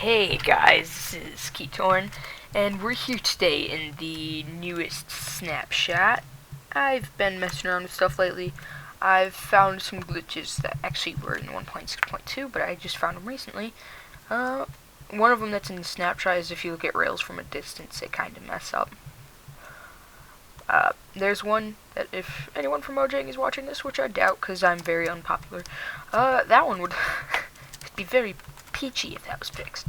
Hey guys, this is Keytorn, and we're here today in the newest snapshot. I've been messing around with stuff lately. I've found some glitches that actually were in 1.6.2, but I just found them recently. One of them that's in the snapshot is if you look at rails from a distance, they kind of mess up. There's one that if anyone from Mojang is watching this, which I doubt because I'm very unpopular, that one would be very peachy if that was fixed.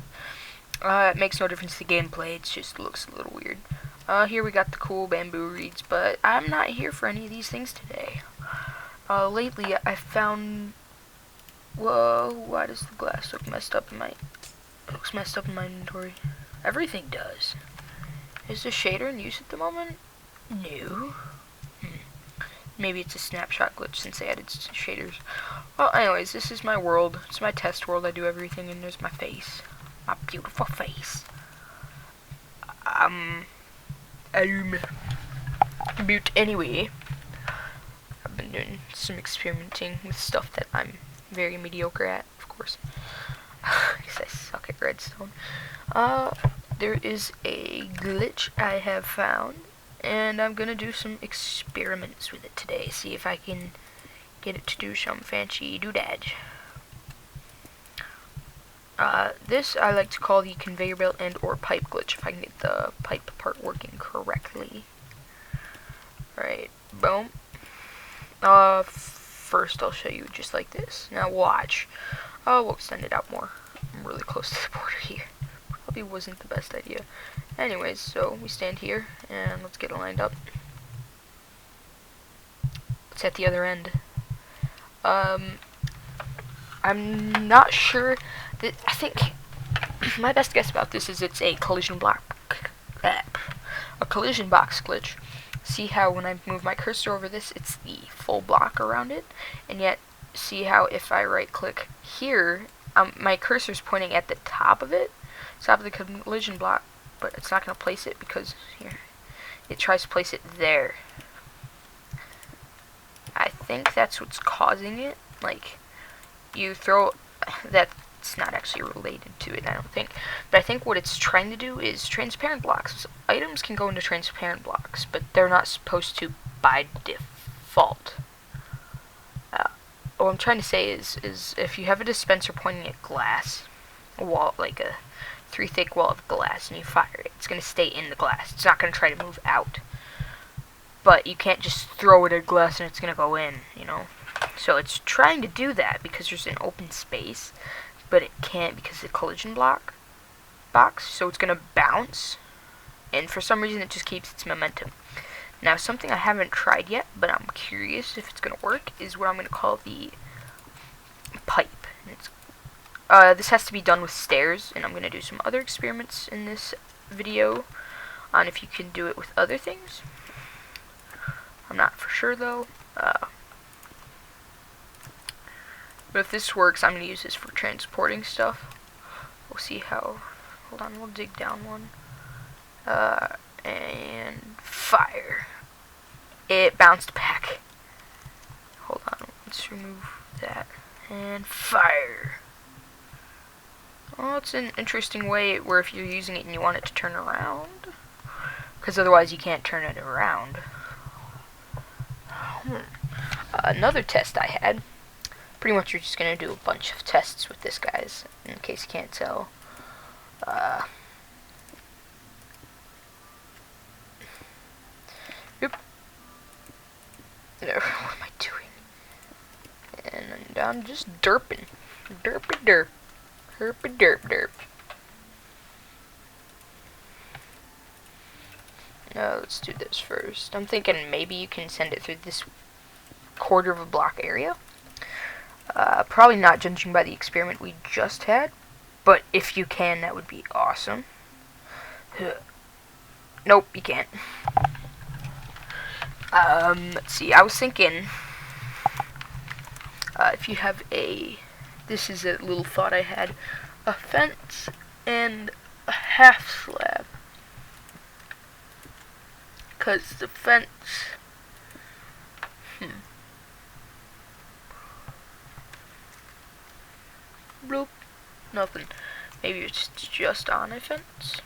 It makes no difference to the gameplay, it just looks a little weird. Here we got the cool bamboo reeds, but I'm not here for any of these things today. Lately I found... Whoa, why does the glass look messed up in my... It looks messed up in my inventory. Everything does. Is the shader in use at the moment? No. Maybe it's a snapshot glitch since they added shaders. Well, anyways, this is my world. It's my test world. I do everything, and there's my face. My beautiful face. But anyway, I've been doing some experimenting with stuff that I'm very mediocre at, of course. Because I suck at redstone. There is a glitch I have found, and I'm gonna do some experiments with it today. See if I can get it to do some fancy doodad. This I like to call the conveyor belt and or pipe glitch, if I can get the pipe part working correctly. Right, boom. First I'll show you just like this. Now watch. We'll extend it out more. I'm really close to the border here. Probably wasn't the best idea. Anyways, so we stand here, and let's get it lined up. It's at the other end. I'm not sure that, I think my best guess about this is it's a collision box glitch. See how when I move my cursor over this, it's the full block around it, and yet see how if I right click here, my cursor's pointing at the top of it, top of the collision block, but it's not going to place it because here, it tries to place it there. I think that's what's causing it. Like, you throw, that's not actually related to it, I don't think. But I think what it's trying to do is transparent blocks. Items can go into transparent blocks, but they're not supposed to by default. What I'm trying to say is if you have a dispenser pointing at glass, a wall, like a 3 thick wall of glass, and you fire it, it's going to stay in the glass. It's not going to try to move out. But you can't just throw it at glass and it's going to go in, you know. So it's trying to do that because there's an open space, but it can't because of the collision box. So it's going to bounce, and for some reason it just keeps its momentum. Now, something I haven't tried yet, but I'm curious if it's going to work, is what I'm going to call the pipe. This has to be done with stairs, and I'm going to do some other experiments in this video on if you can do it with other things. I'm not for sure, though. But if this works, I'm going to use this for transporting stuff. We'll see how... Hold on, we'll dig down one. And fire. It bounced back. Hold on, let's remove that. And fire. Well, it's an interesting way where if you're using it and you want it to turn around, because otherwise you can't turn it around. Another test I had. Pretty much you're just going to do a bunch of tests with this, guys, in case you can't tell. Oop. There, what am I doing? And I'm just derping. Derpy derp. Herpy derp derp. Now let's do this first. I'm thinking maybe you can send it through this quarter of a block area. Probably not, judging by the experiment we just had, but if you can, that would be awesome. Nope, you can't. Let's see, I was thinking, if you have this is a little thought I had, a fence and a half slab. Because the fence, bloop, nothing. Maybe it's just on a fence.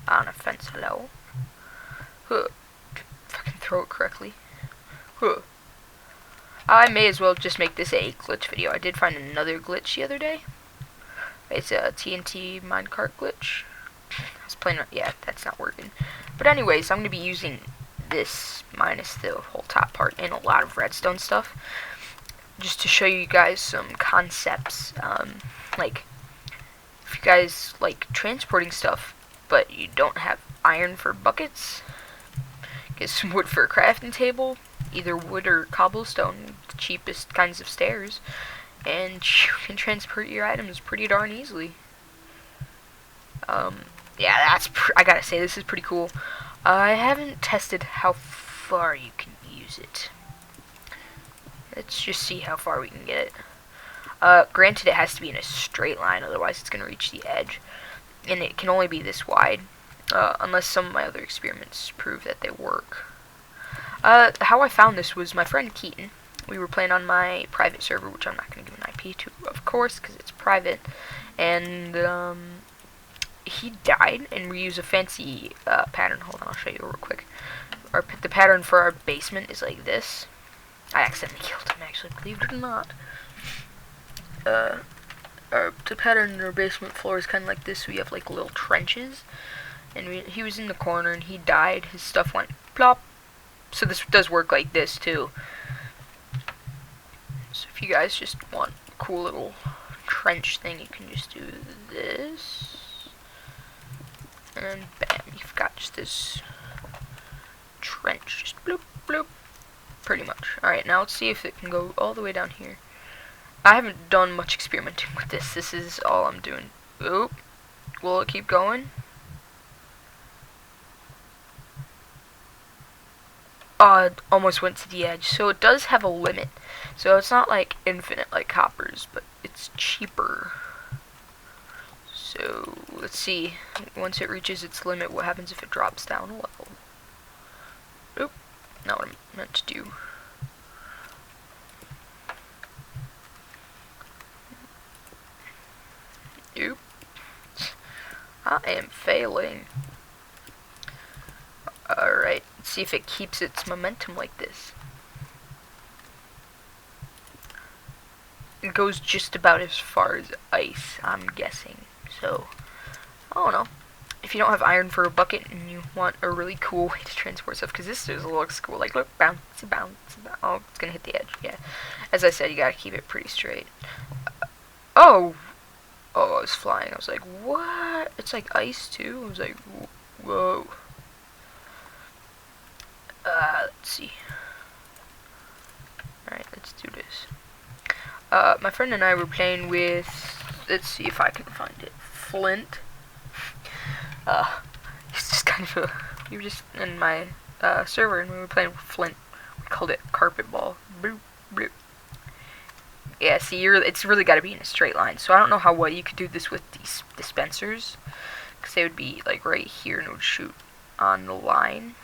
On a fence, hello. Huh. If I can throw it correctly. Huh. I may as well just make this a glitch video. I did find another glitch the other day. It's a TNT minecart glitch. I was playing, yeah, that's not working. But anyways, I'm going to be using this minus the whole top part and a lot of redstone stuff. Just to show you guys some concepts. Like, if you guys like transporting stuff, but you don't have iron for buckets, get some wood for a crafting table, either wood or cobblestone, the cheapest kinds of stairs, and you can transport your items pretty darn easily. Yeah, I gotta say, this is pretty cool. I haven't tested how far you can use it. Let's just see how far we can get it. Granted, it has to be in a straight line, otherwise it's gonna reach the edge. And it can only be this wide, unless some of my other experiments prove that they work. How I found this was my friend Keytorn. We were playing on my private server, which I'm not going to give an IP to, of course, because it's private. And he died, and we use a fancy pattern. Hold on, I'll show you real quick. The pattern for our basement is like this. I accidentally killed him, actually, believe it or not. The pattern in our basement floor is kind of like this. We have like little trenches, and he was in the corner, and he died. His stuff went plop. So this does work like this too. So if you guys just want a cool little trench thing, you can just do this, and bam, you've got just this trench, just bloop bloop, pretty much. Alright, now let's see if it can go all the way down here. I haven't done much experimenting with this. This is all I'm doing. Oop. Will it keep going? It almost went to the edge. So it does have a limit. So it's not like infinite like coppers, but it's cheaper. So let's see. Once it reaches its limit, what happens if it drops down a level? Oop. Not what I meant to do. Oop. I am failing. Alright, let's see if it keeps its momentum like this. It goes just about as far as ice, I'm guessing. So, I don't know. If you don't have iron for a bucket and you want a really cool way to transport stuff, because this just looks cool. Like, look, bouncy, bouncy, bouncy. Oh, it's gonna hit the edge, yeah. As I said, you gotta keep it pretty straight. Oh, I was flying. I was like, what? It's like ice, too? I was like, whoa. Let's see. Alright, let's do this. My friend and I were playing with, let's see if I can find it, Flint. It's just kind of a, we were just in my, server, and we were playing with Flint. We called it carpet ball. Bloop, bloop. Yeah, see, it's really gotta be in a straight line, so I don't know how well you could do this with these dispensers, because they would be, like, right here, and it would shoot on the line.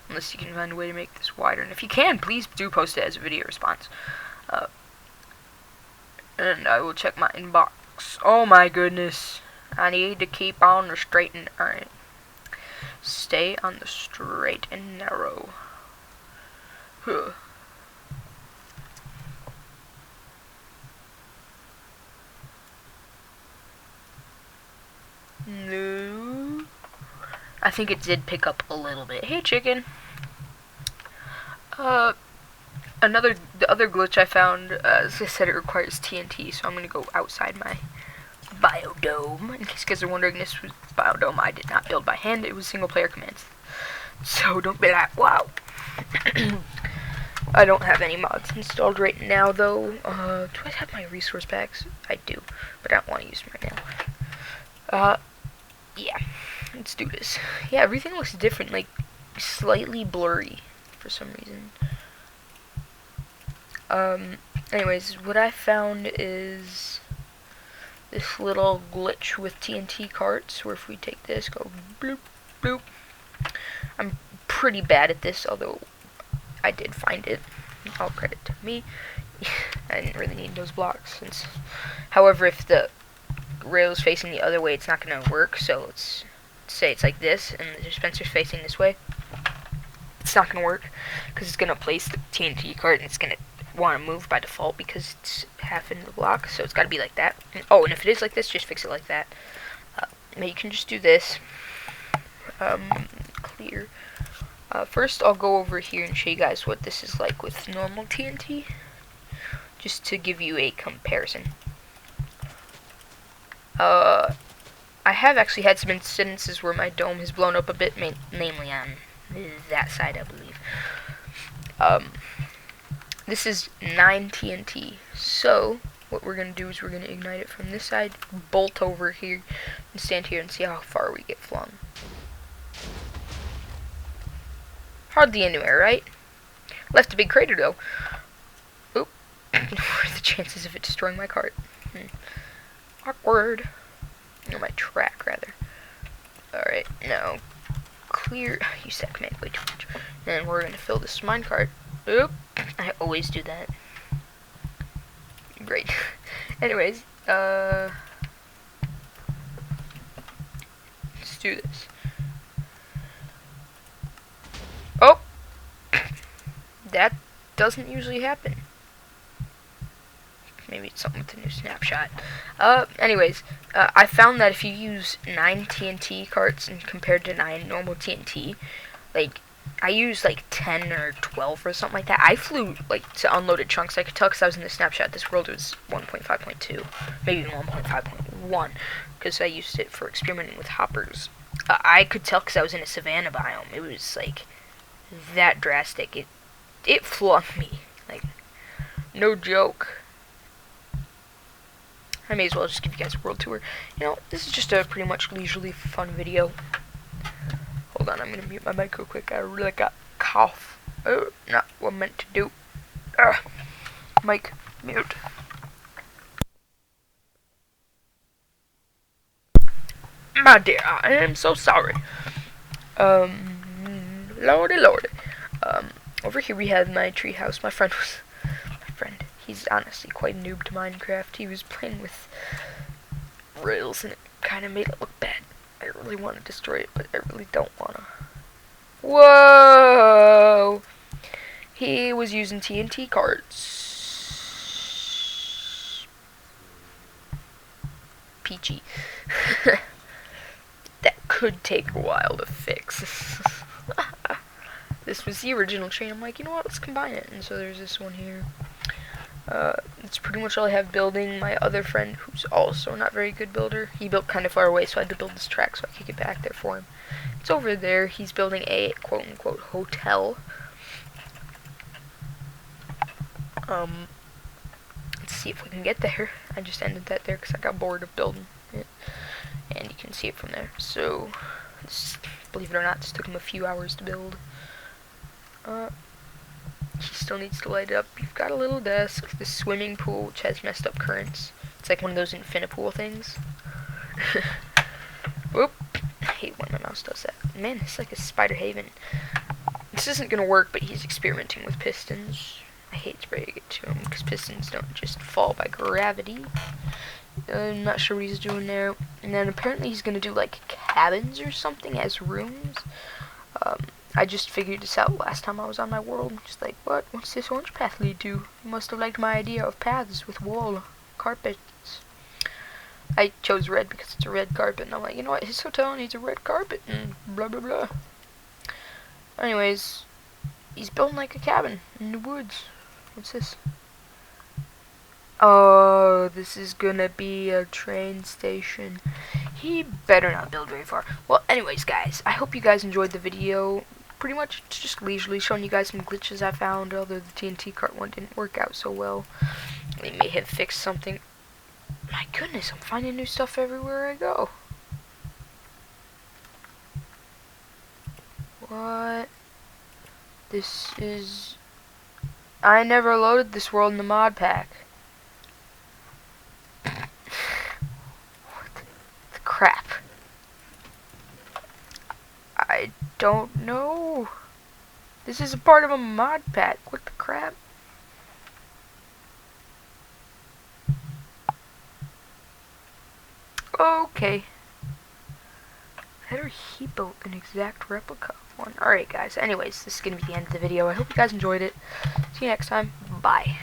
Unless you can find a way to make this wider. And if you can, please do post it as a video response. And I will check my inbox. Oh my goodness. I need to keep on the straight and... Alright. Stay on the straight and narrow. Huh. No. I think it did pick up a little bit. Hey, chicken. The other glitch I found, as I said, it requires TNT, so I'm gonna go outside my biodome. In case you guys are wondering, this was biodome I did not build by hand. It was single player commands. So don't be like, wow. I don't have any mods installed right now, though. Do I have my resource packs? I do, but I don't want to use them right now. Yeah. Let's do this. Yeah, everything looks different, like, slightly blurry for some reason. Anyways, what I found is this little glitch with TNT carts, where if we take this, go bloop, bloop. I'm pretty bad at this, although I did find it. All credit to me. I didn't really need those blocks. However, if the rail's facing the other way, it's not going to work. So let's say it's like this, and the dispenser's facing this way. It's not going to work, because it's going to place the TNT cart, and it's going to want to move by default, because it's half in the block, so it's got to be like that. And, oh, and if it is like this, just fix it like that. Now you can just do this. Clear. First, I'll go over here and show you guys what this is like with normal TNT, just to give you a comparison. I have actually had some incidences where my dome has blown up a bit, namely on that side, I believe. This is 9 TNT, so what we're going to do is we're going to ignite it from this side, bolt over here, and stand here and see how far we get flung. Hardly anywhere, right? Left a big crater, though. Oop. What are the chances of it destroying my cart? Awkward. Or my track, rather. Alright, now, clear. You said command way too much. And we're going to fill this minecart. Oop. I always do that. Great. Anyways, let's do this. Oh! That doesn't usually happen. Maybe it's something with the new snapshot. Anyways, I found that if you use 9 TNT carts and compared to 9 normal TNT, like, I used like 10 or 12 or something like that. I flew like to unloaded chunks. I could tell because I was in the snapshot. This world was 1.5.2, maybe even 1.5.1, because I used it for experimenting with hoppers. I could tell because I was in a savanna biome. It was like that drastic. It flung me, like, no joke. I may as well just give you guys a world tour. You know, this is just a pretty much leisurely fun video. Hold on, I'm gonna mute my mic real quick. I really got cough. Oh, not what I meant to do. Mic, mute. My dear, I am so sorry. Lordy. Over here we have my treehouse. My friend, he's honestly quite a noob to Minecraft. He was playing with rails and it kind of made it look bad. I really want to destroy it, but I really don't want to. Whoa! He was using TNT carts. Peachy. That could take a while to fix. This was the original train. I'm like, you know what, let's combine it. And so there's this one here. That's pretty much all I have building. My other friend, who's also not very good builder, he built kind of far away, so I had to build this track so I could get back there for him. It's over there. He's building a quote-unquote hotel. Let's see if we can get there. I just ended that there because I got bored of building it. And you can see it from there. So, believe it or not, this took him a few hours to build. He still needs to light it up. You've got a little desk, the swimming pool, which has messed up currents. It's like one of those Infinipool things. Whoop. I hate when my mouse does that. Man, it's like a spider haven. This isn't going to work, but he's experimenting with pistons. I hate spraying it to him, because pistons don't just fall by gravity. I'm not sure what he's doing there. And then apparently he's going to do like cabins or something as rooms. I just figured this out last time I was on my world. Just like, what's this orange path lead to? You must have liked my idea of paths with wall carpets. I chose red because it's a red carpet, and I'm like, you know what, his hotel needs a red carpet, and blah blah blah. Anyways, he's building like a cabin in the woods. What's this? Oh, this is gonna be a train station. He better not build very far. Well, anyways, guys, I hope you guys enjoyed the video. Pretty much just leisurely showing you guys some glitches I found, although the TNT cart one didn't work out so well. They may have fixed something. My goodness, I'm finding new stuff everywhere I go. What? This is... I never loaded this world in the mod pack. What the crap? I don't know. This is a part of a mod pack. What the crap? Okay. Better he built an exact replica of one. Alright guys, anyways, this is going to be the end of the video. I hope you guys enjoyed it. See you next time. Bye.